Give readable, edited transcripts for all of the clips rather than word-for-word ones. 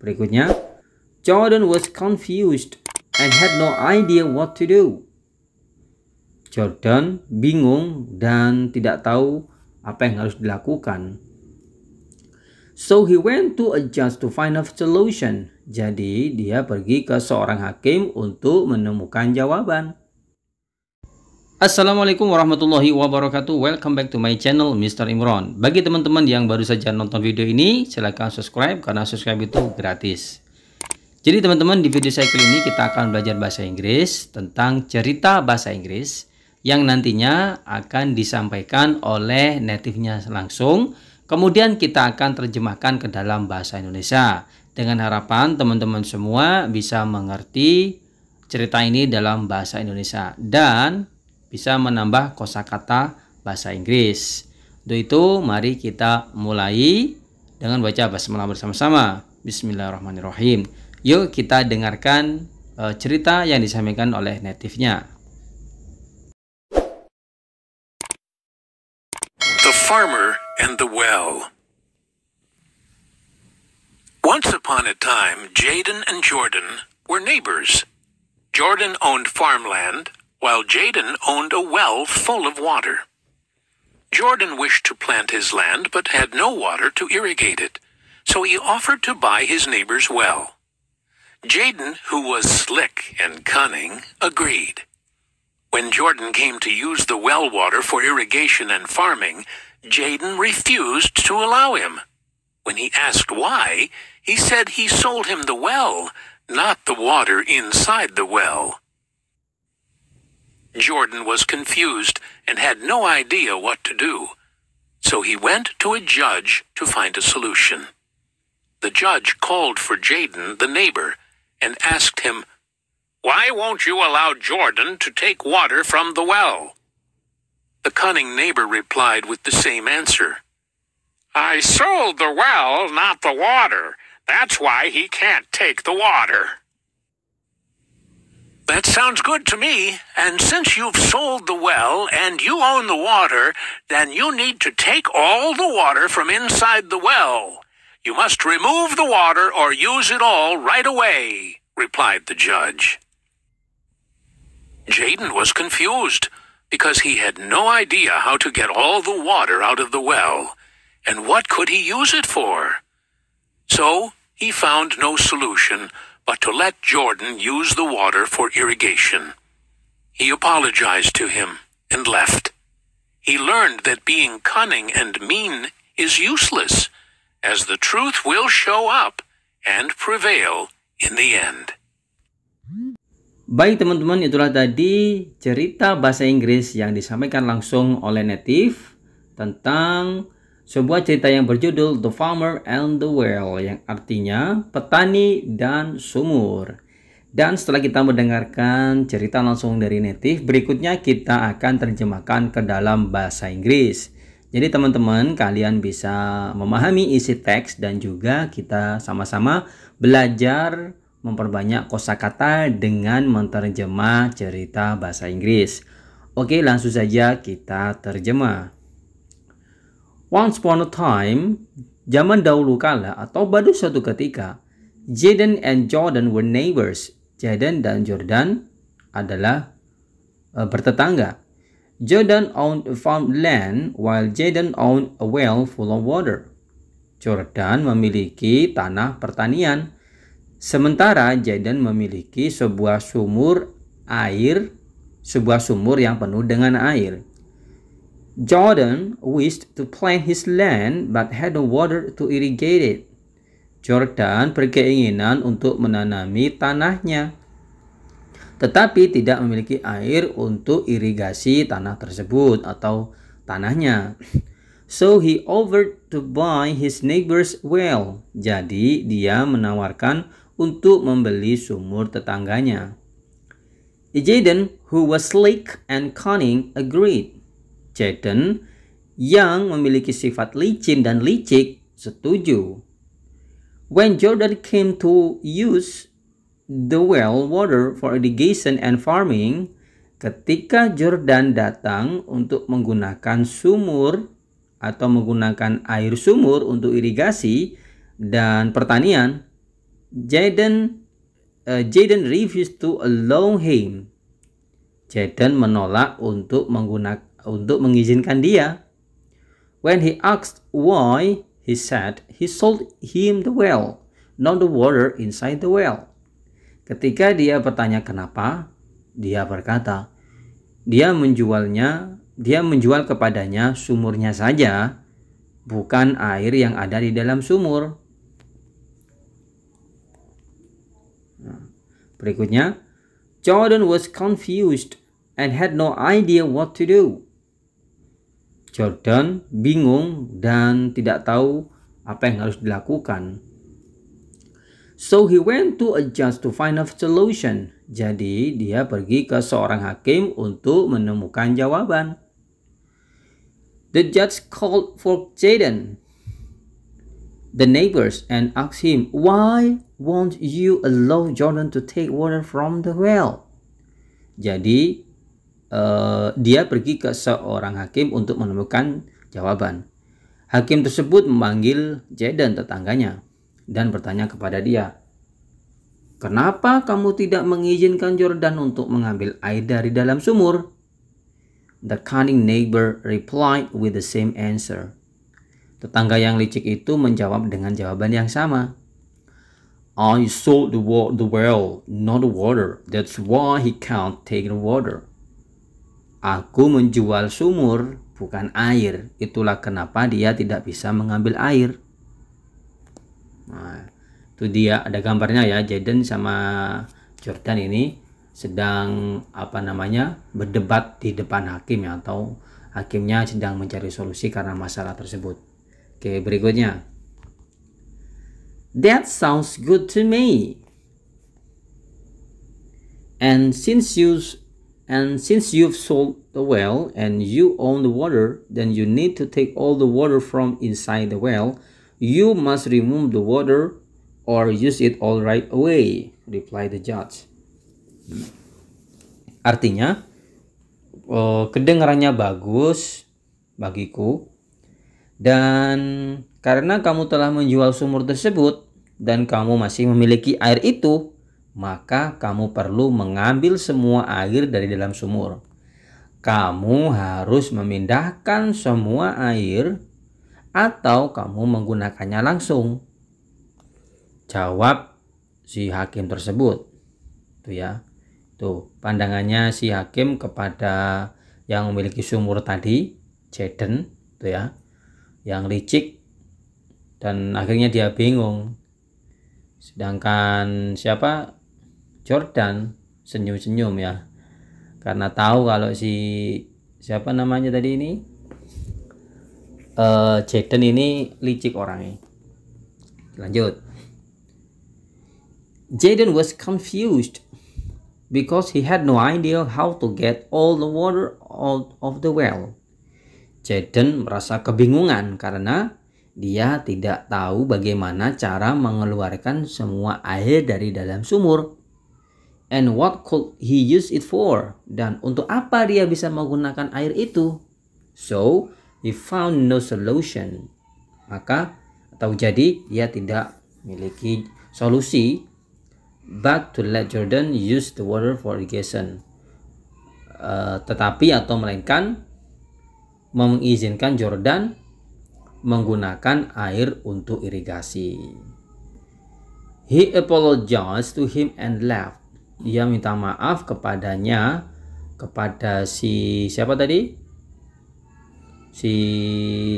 Berikutnya, Jordan was confused and had no idea what to do. Jordan bingung dan tidak tahu apa yang harus dilakukan. So he went to a judge to find a solution. Jadi dia pergi ke seorang hakim untuk menemukan jawaban. Assalamualaikum warahmatullahi wabarakatuh. Welcome back to my channel Mr. Imron. Bagi teman-teman yang baru saja nonton video ini, silahkan subscribe karena subscribe itu gratis. Jadi teman-teman, di video saya kali ini kita akan belajar bahasa Inggris tentang cerita bahasa Inggris yang nantinya akan disampaikan oleh native-nya langsung. Kemudian kita akan terjemahkan ke dalam bahasa Indonesia. Dengan harapan teman-teman semua bisa mengerti cerita ini dalam bahasa Indonesia dan bisa menambah kosakata bahasa Inggris. Untuk itu mari kita mulai dengan baca basmalah bersama-sama. Bismillahirrahmanirrahim. Yuk kita dengarkan cerita yang disampaikan oleh native-nya. The Farmer and the Well. Once upon a time, Jaden and Jordan were neighbors. Jordan owned farmland, while Jaden owned a well full of water. Jordan wished to plant his land but had no water to irrigate it, so he offered to buy his neighbor's well. Jaden, who was slick and cunning, agreed. When Jordan came to use the well water for irrigation and farming, Jaden refused to allow him. When he asked why, he said he sold him the well, not the water inside the well. Jordan was confused and had no idea what to do, so he went to a judge to find a solution. The judge called for Jaden, the neighbor, and asked him, "Why won't you allow Jordan to take water from the well?" The cunning neighbor replied with the same answer. "I sold the well, not the water. That's why he can't take the water." "That sounds good to me, and since you've sold the well and you own the water, then you need to take all the water from inside the well. You must remove the water or use it all right away," replied the judge. Jaden was confused because he had no idea how to get all the water out of the well, and what could he use it for? So he found no solution but to let Jordan use the water for irrigation. He apologized to him and left. He learned that being cunning and mean is useless, as the truth will show up and prevail in the end. Baik teman-teman, itulah tadi cerita bahasa Inggris yang disampaikan langsung oleh native tentang sebuah cerita yang berjudul The Farmer and the Well, yang artinya petani dan sumur. Dan setelah kita mendengarkan cerita langsung dari native, berikutnya kita akan terjemahkan ke dalam bahasa Inggris. Jadi teman-teman, kalian bisa memahami isi teks dan juga kita sama-sama belajar memperbanyak kosakata dengan menerjemah cerita bahasa Inggris. Oke, langsung saja kita terjemah. Once upon a time, zaman dahulu kala atau pada suatu ketika, Jaden and Jordan were neighbors. Jaden dan Jordan adalah bertetangga. Jordan owned a farmland while Jaden owned a well full of water. Jordan memiliki tanah pertanian, sementara Jaden memiliki sebuah sumur yang penuh dengan air. Jordan wished to plant his land but had no water to irrigate it. Jordan berkeinginan untuk menanami tanahnya, tetapi tidak memiliki air untuk irigasi tanah tersebut atau tanahnya. So he offered to buy his neighbor's well. Jadi dia menawarkan untuk membeli sumur tetangganya. Jaden, who was slick and cunning, agreed. Jaden, yang memiliki sifat licin dan licik, setuju. When Jordan came to use the well water for irrigation and farming, ketika Jordan datang untuk menggunakan sumur atau menggunakan air sumur untuk irigasi dan pertanian, Jaden refused to allow him. Jaden menolak untuk mengizinkan dia. When he asked why, he said he sold him the well, not the water inside the well. Ketika dia bertanya kenapa, dia berkata, dia menjual kepadanya sumurnya saja, bukan air yang ada di dalam sumur. Berikutnya, Jordan was confused and had no idea what to do. Jordan bingung dan tidak tahu apa yang harus dilakukan. So he went to a judge to find a solution. Jadi dia pergi ke seorang hakim untuk menemukan jawaban. The judge called for Jaden, the neighbors, and asked him, "Why won't you allow Jordan to take water from the well?" Jadi dia pergi ke seorang hakim untuk menemukan jawaban. Hakim tersebut memanggil Jaden, tetangganya, dan bertanya kepada dia, "Kenapa kamu tidak mengizinkan Jordan untuk mengambil air dari dalam sumur?" The cunning neighbor replied with the same answer. Tetangga yang licik itu menjawab dengan jawaban yang sama. "I sold the well, not the water. That's why he can't take the water." Aku menjual sumur, bukan air. Itulah kenapa dia tidak bisa mengambil air. Nah, itu dia, ada gambarnya ya. Jaden sama Jordan ini sedang berdebat di depan hakim ya, atau hakimnya sedang mencari solusi karena masalah tersebut. Oke, berikutnya. That sounds good to me. And since you've sold the well and you own the water, then you need to take all the water from inside the well. You must remove the water or use it all right away, replied the judge. Artinya, kedengarannya bagus bagiku, dan karena kamu telah menjual sumur tersebut dan kamu masih memiliki air itu, maka kamu perlu mengambil semua air dari dalam sumur. Kamu harus memindahkan semua air atau kamu menggunakannya langsung, jawab si hakim tersebut. Tuh ya. Tuh, pandangannya si hakim kepada yang memiliki sumur tadi, Jaden, tuh ya, yang licik, dan akhirnya dia bingung. Sedangkan Jordan senyum-senyum ya, karena tahu kalau Jaden ini licik orangnya. Lanjut. Jaden was confused because he had no idea how to get all the water out of the well. Jaden merasa kebingungan karena dia tidak tahu bagaimana cara mengeluarkan semua air dari dalam sumur. And what could he use it for? Dan untuk apa dia bisa menggunakan air itu? So, he found no solution. Jadi dia tidak memiliki solusi but to let Jordan use the water for irrigation. Melainkan mengizinkan Jordan menggunakan air untuk irigasi. He apologized to him and left. Dia minta maaf kepada si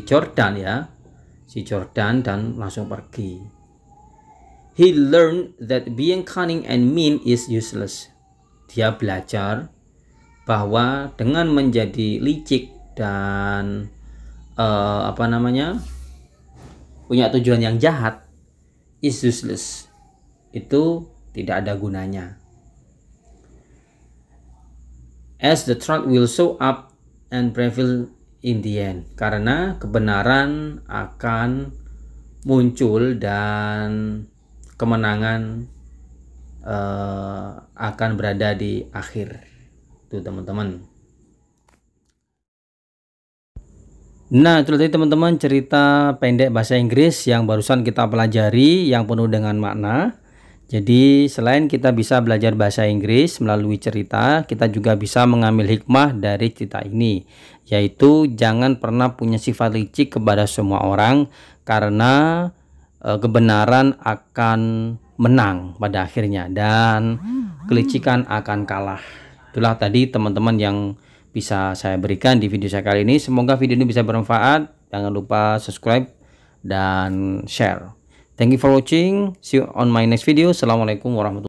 Jordan ya. Si Jordan dan langsung pergi. He learned that being cunning and mean is useless. Dia belajar bahwa dengan menjadi licik dan punya tujuan yang jahat is useless. Itu tidak ada gunanya. As the truth will show up and prevail in the end. Karena kebenaran akan muncul dan kemenangan akan berada di akhir. Tuh teman-teman. Nah, itu tadi teman-teman cerita pendek bahasa Inggris yang barusan kita pelajari, yang penuh dengan makna. Jadi selain kita bisa belajar bahasa Inggris melalui cerita, kita juga bisa mengambil hikmah dari cerita ini, yaitu jangan pernah punya sifat licik kepada semua orang, karena kebenaran akan menang pada akhirnya dan kelicikan akan kalah. Itulah tadi teman-teman yang bisa saya berikan di video saya kali ini. Semoga video ini bisa bermanfaat. Jangan lupa subscribe dan share. Thank you for watching. See you on my next video. Assalamualaikum warahmatullahi wabarakatuh.